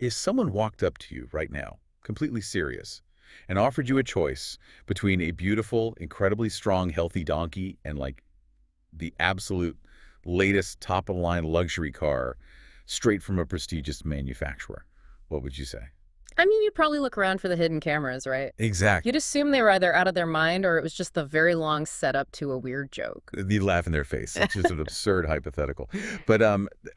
If someone walked up to you right now, completely serious, and offered you a choice between a beautiful, incredibly strong, healthy donkey and like the absolute latest top-of-the-line luxury car straight from a prestigious manufacturer, what would you say? I mean, you'd probably look around for the hidden cameras, right? You'd Exactly. assume they were either out of their mind or it was just the very long setup to a weird joke. You laugh in their face. It's just an absurd hypothetical. But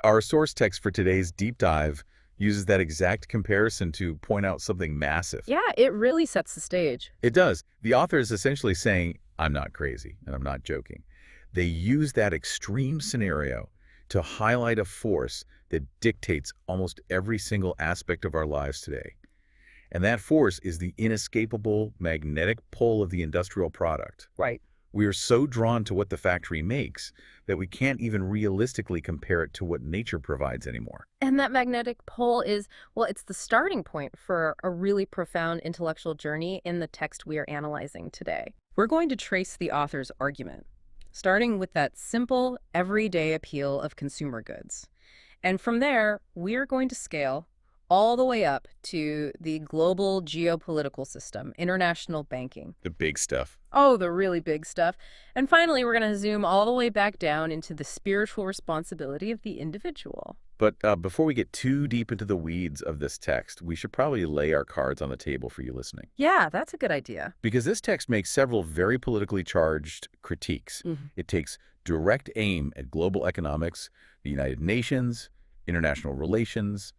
our source text for today's deep dive uses that exact comparison to point out something massive. Yeah, it really sets the stage. It does. The author is essentially saying, I'm not crazy, and I'm not joking. They use that extreme scenario to highlight a force that dictates almost every single aspect of our lives today. And that force is the inescapable magnetic pull of the industrial product. Right. We are so drawn to what the factory makes that we can't even realistically compare it to what nature provides anymore. And that magnetic pole is, well, it's the starting point for a really profound intellectual journey in the text we are analyzing today. We're going to trace the author's argument, starting with that simple, everyday appeal of consumer goods. And from there, we're going to scale all the way up to the global geopolitical system, international banking. The big stuff. Oh, the really big stuff. And finally, we're going to zoom all the way back down into the spiritual responsibility of the individual. But before we get too deep into the weeds of this text, we should probably lay our cards on the table for you listening. Yeah, that's a good idea. Because this text makes several very politically charged critiques. It takes direct aim at global economics, the United Nations, international relations,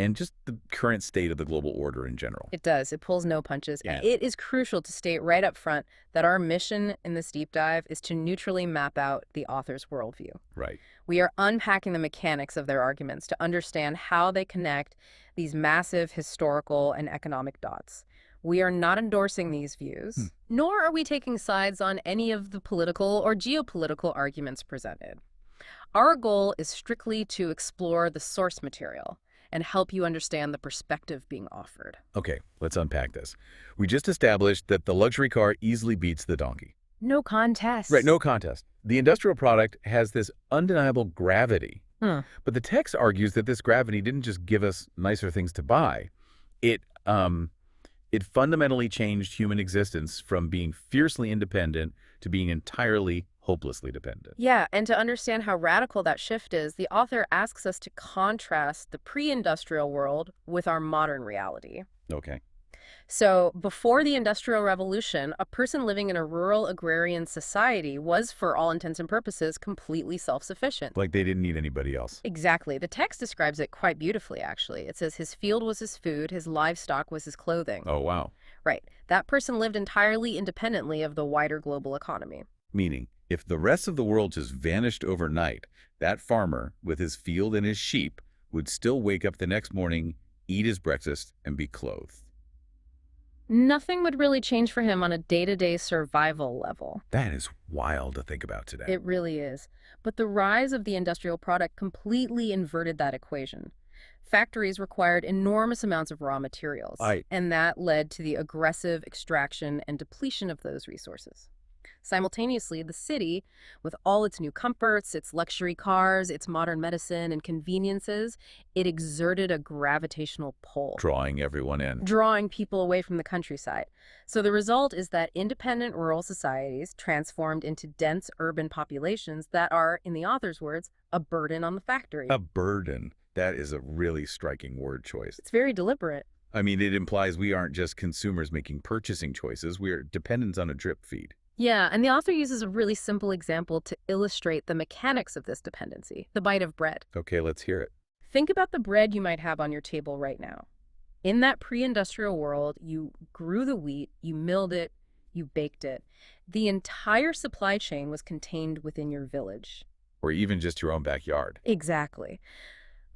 and just the current state of the global order in general. It does. It pulls no punches. Yeah. It is crucial to state right up front that our mission in this deep dive is to neutrally map out the author's worldview. Right. We are unpacking the mechanics of their arguments to understand how they connect these massive historical and economic dots. We are not endorsing these views, nor are we taking sides on any of the political or geopolitical arguments presented. Our goal is strictly to explore the source material and help you understand the perspective being offered. Okay, let's unpack this. We just established that the luxury car easily beats the donkey. No contest. Right, no contest. The industrial product has this undeniable gravity. Hmm. But the text argues that this gravity didn't just give us nicer things to buy. It fundamentally changed human existence from being fiercely independent to being entirely hopelessly dependent. Yeah, and to understand how radical that shift is, the author asks us to contrast the pre-industrial world with our modern reality. Okay. So, before the Industrial Revolution, a person living in a rural agrarian society was, for all intents and purposes, completely self-sufficient. Like they didn't need anybody else. Exactly. The text describes it quite beautifully, actually. It says his field was his food, his livestock was his clothing. Oh, wow. Right. That person lived entirely independently of the wider global economy. Meaning, if the rest of the world just vanished overnight, that farmer, with his field and his sheep, would still wake up the next morning, eat his breakfast, and be clothed. Nothing would really change for him on a day-to-day survival level. That is wild to think about today. It really is. But the rise of the industrial product completely inverted that equation. Factories required enormous amounts of raw materials, and that led to the aggressive extraction and depletion of those resources. Simultaneously, the city, with all its new comforts, its luxury cars, its modern medicine and conveniences, it exerted a gravitational pull, Drawing everyone in. drawing people away from the countryside. So the result is that independent rural societies transformed into dense urban populations that are, in the author's words, a burden on the factory. A burden. That is a really striking word choice. It's very deliberate. I mean, it implies we aren't just consumers making purchasing choices. We are dependents on a drip feed. Yeah, and the author uses a really simple example to illustrate the mechanics of this dependency, the bite of bread. Okay, let's hear it. Think about the bread you might have on your table right now. In that pre-industrial world, you grew the wheat, you milled it, you baked it. The entire supply chain was contained within your village. Or even just your own backyard. Exactly.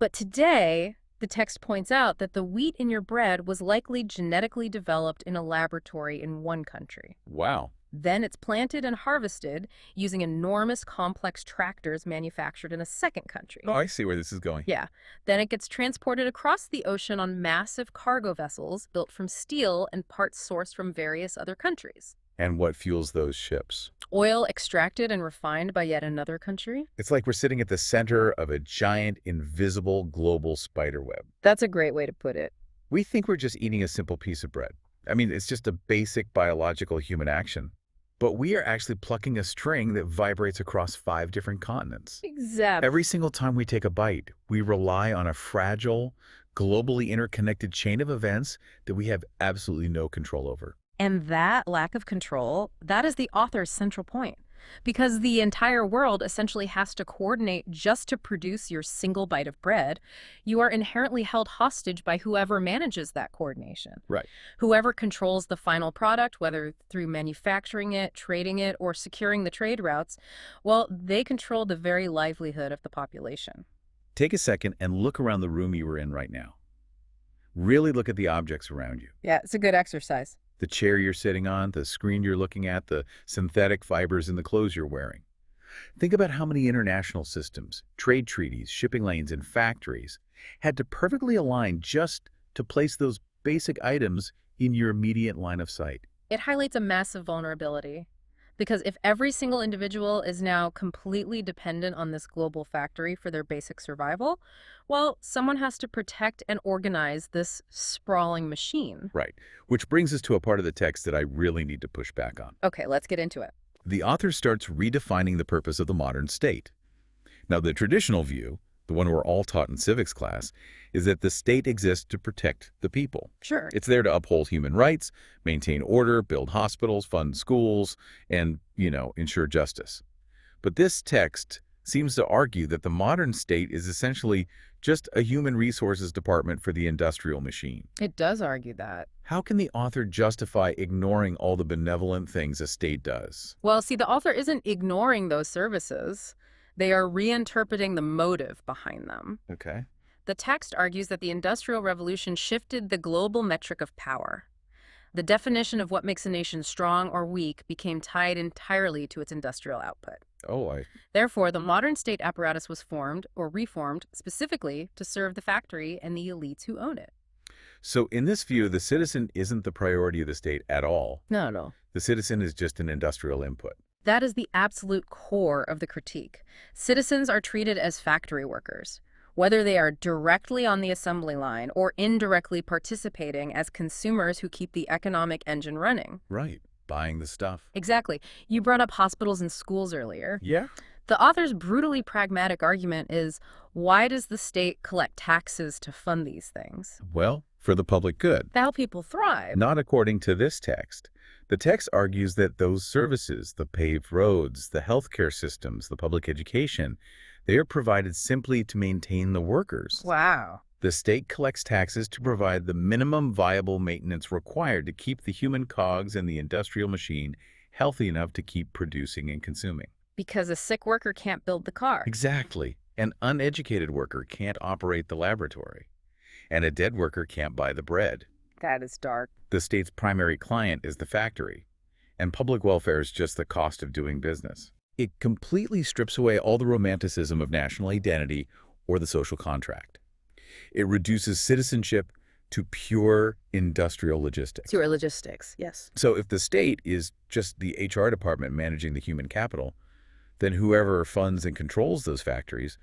But today, the text points out that the wheat in your bread was likely genetically developed in a laboratory in one country. Wow. Then it's planted and harvested using enormous complex tractors manufactured in a second country. Oh, I see where this is going. Yeah. Then it gets transported across the ocean on massive cargo vessels built from steel and parts sourced from various other countries. And what fuels those ships? Oil extracted and refined by yet another country? It's like we're sitting at the center of a giant, invisible global spider web. That's a great way to put it. We think we're just eating a simple piece of bread. I mean, it's just a basic biological human action. But we are actually plucking a string that vibrates across 5 different continents. Exactly. Every single time we take a bite, we rely on a fragile, globally interconnected chain of events that we have absolutely no control over. And that lack of control, that is the author's central point. Because the entire world essentially has to coordinate just to produce your single bite of bread, you are inherently held hostage by whoever manages that coordination. Right. Whoever controls the final product, whether through manufacturing it, trading it, or securing the trade routes, well, they control the very livelihood of the population. Take a second and look around the room you are in right now. Really look at the objects around you. Yeah, it's a good exercise. The chair you're sitting on, the screen you're looking at, the synthetic fibers in the clothes you're wearing. Think about how many international systems, trade treaties, shipping lanes, and factories had to perfectly align just to place those basic items in your immediate line of sight. It highlights a massive vulnerability. Because if every single individual is now completely dependent on this global factory for their basic survival, well, someone has to protect and organize this sprawling machine. Right. Which brings us to a part of the text that I really need to push back on. Okay, let's get into it. The author starts redefining the purpose of the modern state. Now, the traditional view, the one we're all taught in civics class, is that the state exists to protect the people. Sure. It's there to uphold human rights, maintain order, build hospitals, fund schools, and, ensure justice. But this text seems to argue that the modern state is essentially just a human resources department for the industrial machine. It does argue that. How can the author justify ignoring all the benevolent things a state does? Well, see, the author isn't ignoring those services. They are reinterpreting the motive behind them. Okay. The text argues that the Industrial Revolution shifted the global metric of power. The definition of what makes a nation strong or weak became tied entirely to its industrial output. Therefore, the modern state apparatus was formed or reformed specifically to serve the factory and the elites who own it. So in this view, the citizen isn't the priority of the state at all. No. The citizen is just an industrial input. That is the absolute core of the critique. Citizens are treated as factory workers, whether they are directly on the assembly line or indirectly participating as consumers who keep the economic engine running. Right. Buying the stuff. Exactly. You brought up hospitals and schools earlier. Yeah. The author's brutally pragmatic argument is, why does the state collect taxes to fund these things? Well, for the public good. To help people thrive. Not according to this text. The text argues that those services, the paved roads, the healthcare systems, the public education, they are provided simply to maintain the workers. Wow. The state collects taxes to provide the minimum viable maintenance required to keep the human cogs in the industrial machine healthy enough to keep producing and consuming. Because a sick worker can't build the car. Exactly. An uneducated worker can't operate the laboratory. And a dead worker can't buy the bread. That is dark. The state's primary client is the factory, and public welfare is just the cost of doing business. It completely strips away all the romanticism of national identity or the social contract. It reduces citizenship to pure industrial logistics. Pure logistics, yes. So if the state is just the HR department managing the human capital, then whoever funds and controls those factories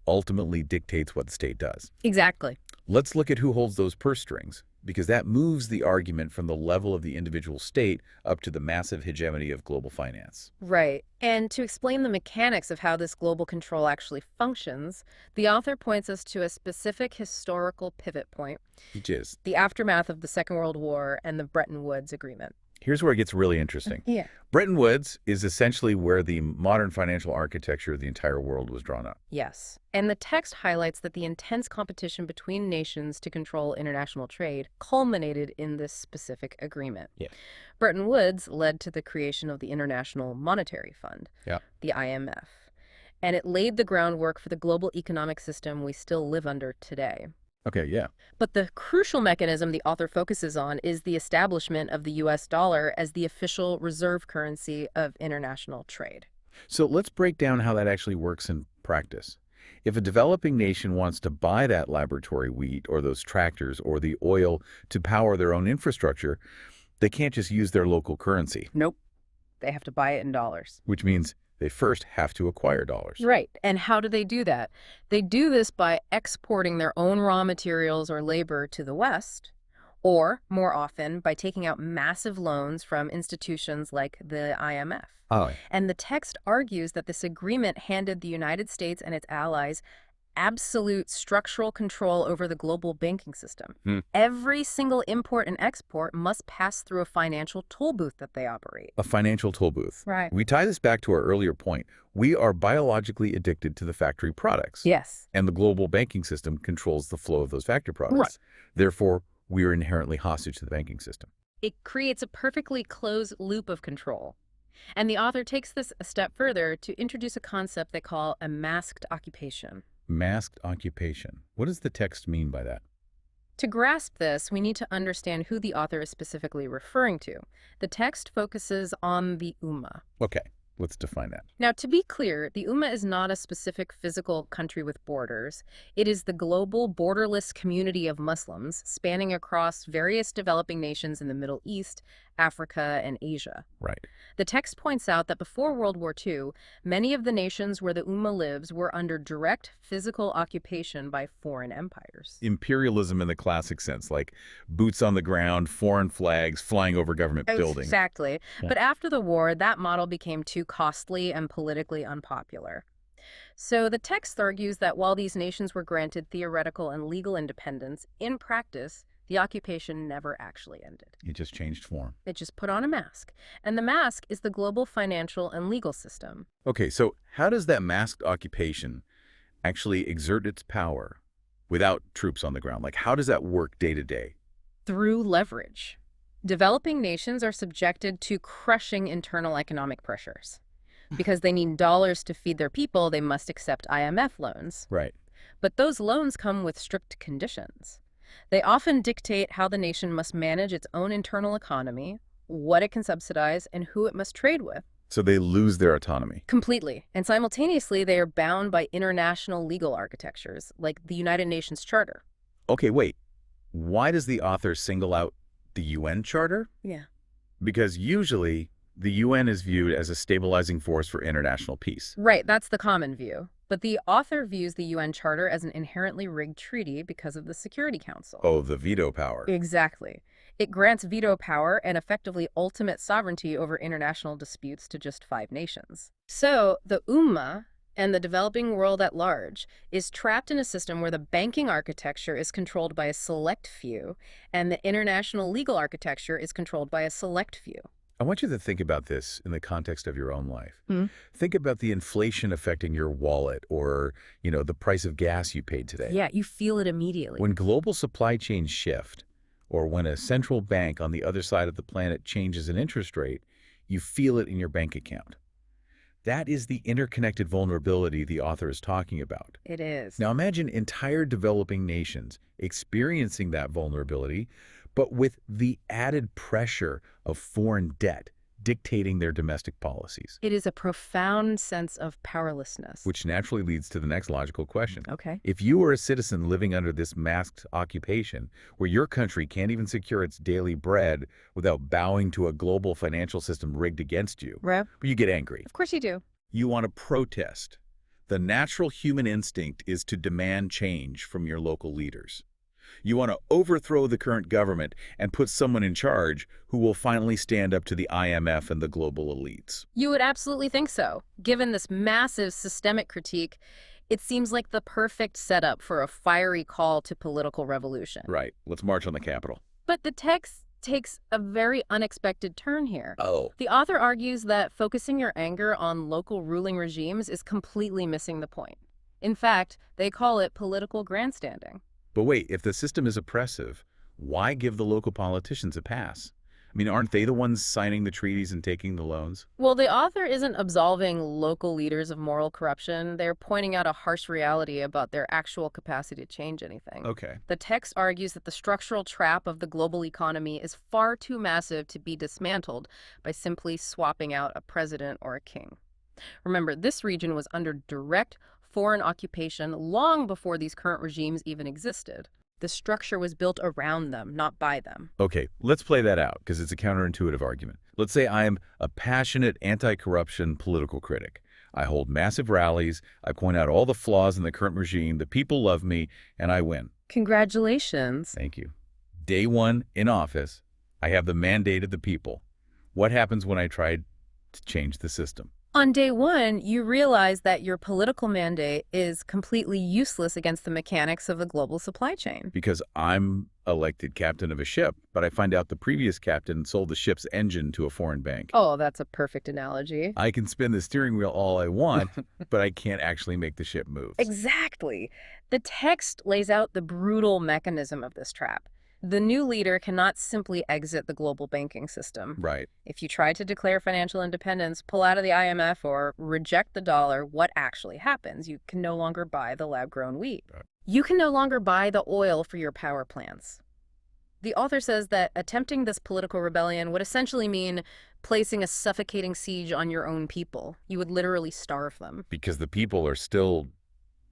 ultimately dictates what the state does. Exactly. Let's look at who holds those purse strings, because that moves the argument from the level of the individual state up to the massive hegemony of global finance. Right. And to explain the mechanics of how this global control actually functions, the author points us to a specific historical pivot point. Which is? The aftermath of the Second World War and the Bretton Woods Agreement. Here's where it gets really interesting. Yeah. Bretton Woods is essentially where the modern financial architecture of the entire world was drawn up. Yes. And the text highlights that the intense competition between nations to control international trade culminated in this specific agreement. Yeah. Bretton Woods led to the creation of the International Monetary Fund, the IMF. And it laid the groundwork for the global economic system we still live under today. Okay, yeah. But the crucial mechanism the author focuses on is the establishment of the U.S. dollar as the official reserve currency of international trade. So let's break down how that actually works in practice. If a developing nation wants to buy that laboratory wheat or those tractors or the oil to power their own infrastructure, they can't just use their local currency. Nope. They have to buy it in dollars. Which means they first have to acquire dollars. Right. And how do they do that? They do this by exporting their own raw materials or labor to the West, or, more often, by taking out massive loans from institutions like the IMF. Oh, And the text argues that this agreement handed the United States and its allies absolute structural control over the global banking system. Every single import and export must pass through a financial toll booth that they operate. a financial toll booth. Right. We tie this back to our earlier point. We are biologically addicted to the factory products. Yes. And the global banking system controls the flow of those factory products. Right. Therefore, we are inherently hostage to the banking system. It creates a perfectly closed loop of control. And the author takes this a step further to introduce a concept they call a masked occupation. Masked occupation. What does the text mean by that? To grasp this, we need to understand who the author is specifically referring to. The text focuses on the Ummah. Okay, let's define that. Now, to be clear, the Ummah is not a specific physical country with borders. It is the global, borderless community of Muslims spanning across various developing nations in the Middle East, Africa, and Asia. Right. The text points out that before World War II, many of the nations where the Ummah lives were under direct physical occupation by foreign empires. Imperialism in the classic sense, like boots on the ground, foreign flags flying over government buildings. Exactly. Yeah. But after the war, that model became too costly and politically unpopular. So the text argues that while these nations were granted theoretical and legal independence, in practice, the occupation never actually ended. It just changed form. It just put on a mask. And the mask is the global financial and legal system. Okay, so how does that masked occupation actually exert its power without troops on the ground? Like, how does that work day to day? Through leverage. Developing nations are subjected to crushing internal economic pressures. Because they need dollars to feed their people, they must accept IMF loans. Right. But those loans come with strict conditions. They often dictate how the nation must manage its own internal economy, what it can subsidize, and who it must trade with. So they lose their autonomy. Completely. And simultaneously, they are bound by international legal architectures, like the United Nations Charter. Okay, wait. Why does the author single out the UN Charter? Yeah. Because usually the UN is viewed as a stabilizing force for international peace. Right, that's the common view. But the author views the UN Charter as an inherently rigged treaty because of the Security Council. Oh, the veto power. Exactly. It grants veto power and effectively ultimate sovereignty over international disputes to just 5 nations. So the Ummah and the developing world at large is trapped in a system where the banking architecture is controlled by a select few and the international legal architecture is controlled by a select few. I want you to think about this in the context of your own life. Hmm. Think about the inflation affecting your wallet or, the price of gas you paid today. Yeah, you feel it immediately. When global supply chains shift, or when a central bank on the other side of the planet changes an interest rate, you feel it in your bank account. That is the interconnected vulnerability the author is talking about. It is. Now imagine entire developing nations experiencing that vulnerability, but with the added pressure of foreign debt dictating their domestic policies. It is a profound sense of powerlessness. Which naturally leads to the next logical question. Okay. If you were a citizen living under this masked occupation, where your country can't even secure its daily bread without bowing to a global financial system rigged against you, Rev? you get angry. Of course you do. You want to protest. The natural human instinct is to demand change from your local leaders. You want to overthrow the current government and put someone in charge who will finally stand up to the IMF and the global elites. You would absolutely think so. Given this massive systemic critique, it seems like the perfect setup for a fiery call to political revolution. Right. Let's march on the Capitol. But the text takes a very unexpected turn here. Oh. The author argues that focusing your anger on local ruling regimes is completely missing the point. In fact, they call it political grandstanding. But wait, if the system is oppressive, why give the local politicians a pass? I mean, aren't they the ones signing the treaties and taking the loans? Well, the author isn't absolving local leaders of moral corruption. They're pointing out a harsh reality about their actual capacity to change anything. Okay. The text argues that the structural trap of the global economy is far too massive to be dismantled by simply swapping out a president or a king. Remember, this region was under direct foreign occupation long before these current regimes even existed. The structure was built around them, not by them. Okay, let's play that out, because it's a counterintuitive argument. Let's say I am a passionate anti-corruption political critic. I hold massive rallies, I point out all the flaws in the current regime, the people love me, and I win. Congratulations. Thank you. Day one in office, I have the mandate of the people. What happens when I try to change the system? On day one, you realize that your political mandate is completely useless against the mechanics of the global supply chain. Because I'm elected captain of a ship, but I find out the previous captain sold the ship's engine to a foreign bank. Oh, that's a perfect analogy. I can spin the steering wheel all I want, but I can't actually make the ship move. Exactly. The text lays out the brutal mechanism of this trap. The new leader cannot simply exit the global banking system. Right. If you try to declare financial independence, pull out of the IMF, or reject the dollar, what actually happens? You can no longer buy the lab-grown wheat. You can no longer buy the oil for your power plants. The author says that attempting this political rebellion would essentially mean placing a suffocating siege on your own people. You would literally starve them. Because the people are still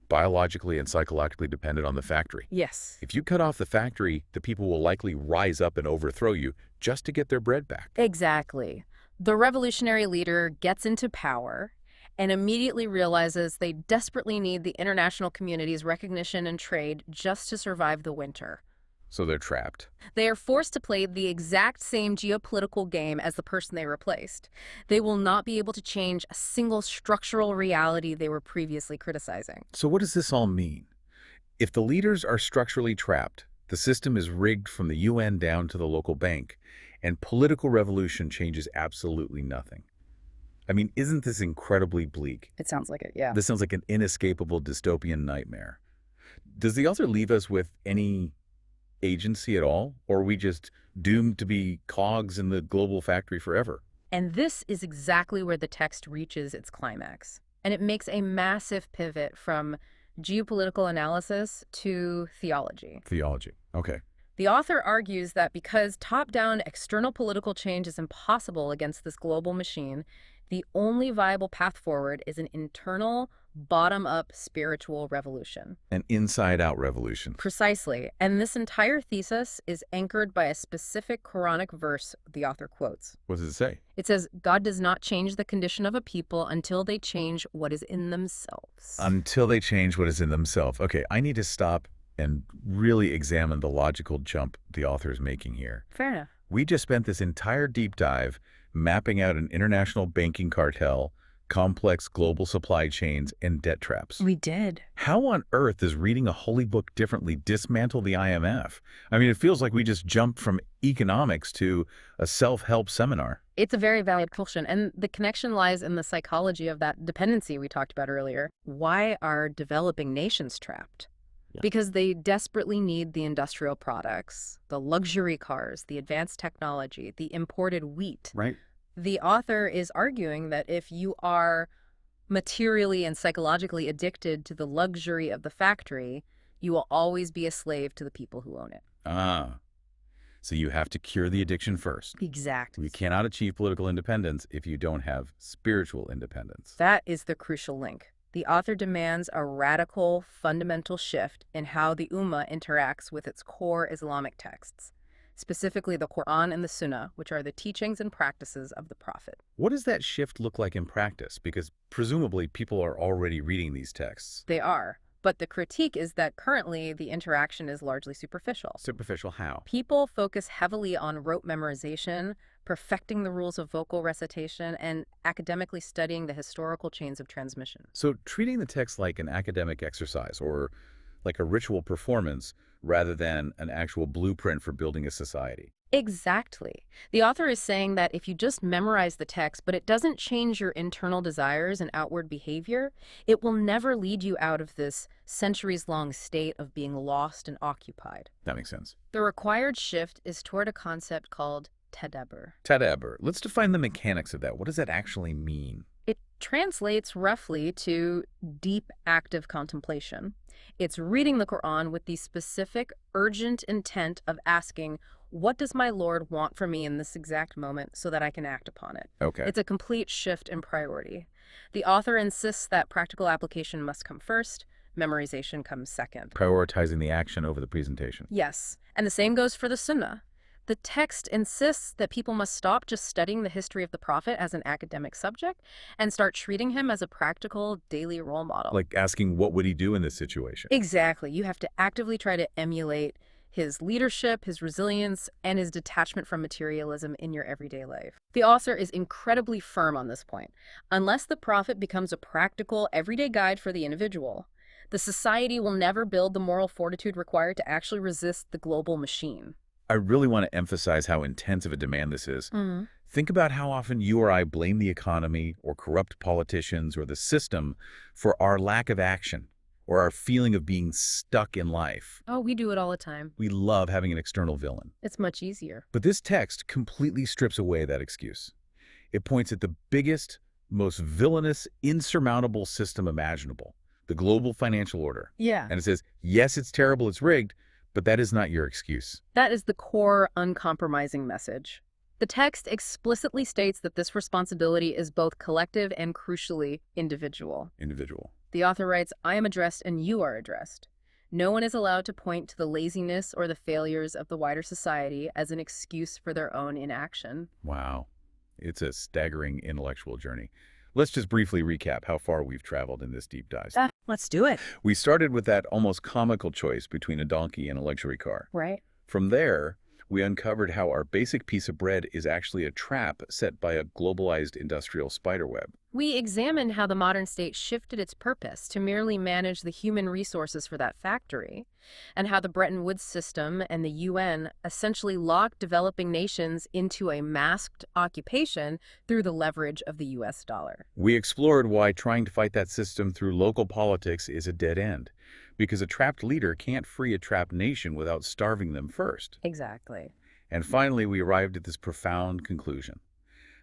biologically and psychologically dependent on the factory. Yes. If you cut off the factory, the people will likely rise up and overthrow you just to get their bread back. Exactly. The revolutionary leader gets into power and immediately realizes they desperately need the international community's recognition and trade just to survive the winter. So they're trapped. They are forced to play the exact same geopolitical game as the person they replaced. They will not be able to change a single structural reality they were previously criticizing. So what does this all mean? If the leaders are structurally trapped, the system is rigged from the UN down to the local bank, and political revolution changes absolutely nothing. I mean, isn't this incredibly bleak? It sounds like it, yeah. This sounds like an inescapable dystopian nightmare. Does the author leave us with any agency at all, or are we just doomed to be cogs in the global factory forever? And this is exactly where the text reaches its climax. And it makes a massive pivot from geopolitical analysis to theology. Theology. Okay. The author argues that because top-down external political change is impossible against this global machine, the only viable path forward is an internal, bottom-up spiritual revolution. An inside-out revolution. Precisely. And this entire thesis is anchored by a specific Quranic verse the author quotes. What does it say? It says, God does not change the condition of a people until they change what is in themselves. Until they change what is in themselves. Okay, I need to stop and really examine the logical jump the author is making here. Fair enough. We just spent this entire deep dive mapping out an international banking cartel, complex global supply chains, and debt traps. We did. How on earth does reading a holy book differently dismantle the IMF? I mean, it feels like we just jumped from economics to a self-help seminar. It's a very valid question, and the connection lies in the psychology of that dependency we talked about earlier. Why are developing nations trapped? Because they desperately need the industrial products, the luxury cars, the advanced technology, the imported wheat. Right. The author is arguing that if you are materially and psychologically addicted to the luxury of the factory, you will always be a slave to the people who own it. Ah. So you have to cure the addiction first. Exactly. You cannot achieve political independence if you don't have spiritual independence. That is the crucial link. The author demands a radical, fundamental shift in how the Ummah interacts with its core Islamic texts, specifically the Qur'an and the Sunnah, which are the teachings and practices of the Prophet. What does that shift look like in practice? Because presumably people are already reading these texts. They are. But the critique is that currently the interaction is largely superficial. Superficial how? People focus heavily on rote memorization, perfecting the rules of vocal recitation, and academically studying the historical chains of transmission. So treating the text like an academic exercise or like a ritual performance rather than an actual blueprint for building a society. Exactly. The author is saying that if you just memorize the text, but it doesn't change your internal desires and outward behavior, it will never lead you out of this centuries-long state of being lost and occupied. That makes sense. The required shift is toward a concept called tadabbur. Tadabbur. Let's define the mechanics of that. What does that actually mean? It translates roughly to deep active contemplation. It's reading the Qur'an with the specific, urgent intent of asking, what does my Lord want from me in this exact moment so that I can act upon it? Okay. It's a complete shift in priority. The author insists that practical application must come first, Memorization comes second. Prioritizing the action over the presentation. Yes, and the same goes for the Sunnah. The text insists that people must stop just studying the history of the Prophet as an academic subject and start treating him as a practical daily role model. Like asking, what would he do in this situation? Exactly. You have to actively try to emulate his leadership, his resilience, and his detachment from materialism in your everyday life. The author is incredibly firm on this point. Unless the Prophet becomes a practical, everyday guide for the individual, the society will never build the moral fortitude required to actually resist the global machine. I really want to emphasize how intense of a demand this is. Think about how often you or I blame the economy or corrupt politicians or the system for our lack of action or our feeling of being stuck in life. Oh, we do it all the time. We love having an external villain. It's much easier. But this text completely strips away that excuse. It points at the biggest, most villainous, insurmountable system imaginable, the global financial order. Yeah. And it says, yes, it's terrible, it's rigged, but that is not your excuse. That is the core, uncompromising message. The text explicitly states that this responsibility is both collective and, crucially, individual. The author writes, I am addressed and you are addressed. No one is allowed to point to the laziness or the failures of the wider society as an excuse for their own inaction. Wow. It's a staggering intellectual journey. Let's just briefly recap how far we've traveled in this deep dive. Let's do it. We started with that almost comical choice between a donkey and a luxury car. Right. From there, we uncovered how our basic piece of bread is actually a trap set by a globalized industrial spiderweb. We examined how the modern state shifted its purpose to merely manage the human resources for that factory, and how the Bretton Woods system and the UN essentially locked developing nations into a masked occupation through the leverage of the US dollar. We explored why trying to fight that system through local politics is a dead end, because a trapped leader can't free a trapped nation without starving them first. Exactly. And finally, we arrived at this profound conclusion,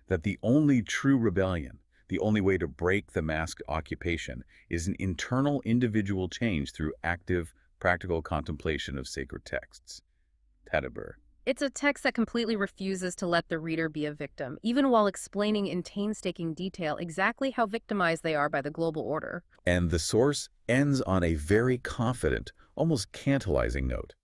that the only true rebellion, the only way to break the masked occupation, is an internal individual change through active, practical contemplation of sacred texts. Tadabbur. It's a text that completely refuses to let the reader be a victim, even while explaining in painstaking detail exactly how victimized they are by the global order. And the source ends on a very confident, almost tantalizing note.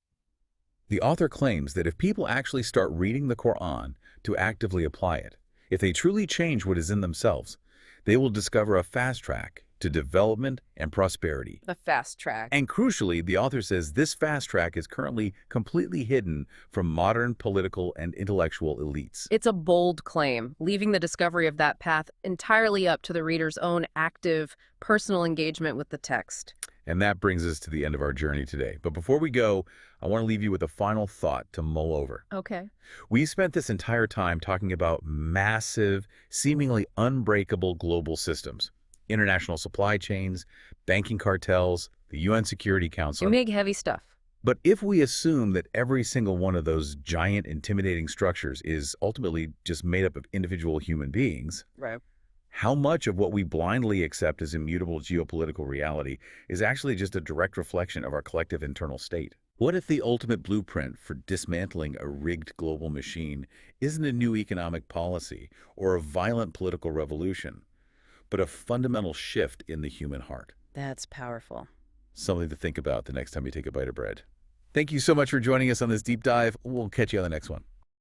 The author claims that if people actually start reading the Qur'an to actively apply it, if they truly change what is in themselves, they will discover a fast track to development and prosperity. The fast track. And crucially, the author says this fast track is currently completely hidden from modern political and intellectual elites. It's a bold claim, leaving the discovery of that path entirely up to the reader's own active, personal engagement with the text. And that brings us to the end of our journey today. But before we go, I want to leave you with a final thought to mull over. Okay. We spent this entire time talking about massive, seemingly unbreakable global systems. International supply chains, banking cartels, the UN Security Council. Big, heavy stuff. But if we assume that every single one of those giant, intimidating structures is ultimately just made up of individual human beings, Right. how much of what we blindly accept as immutable geopolitical reality is actually just a direct reflection of our collective internal state? What if the ultimate blueprint for dismantling a rigged global machine isn't a new economic policy or a violent political revolution, but a fundamental shift in the human heart? That's powerful. Something to think about the next time you take a bite of bread. Thank you so much for joining us on this deep dive. We'll catch you on the next one.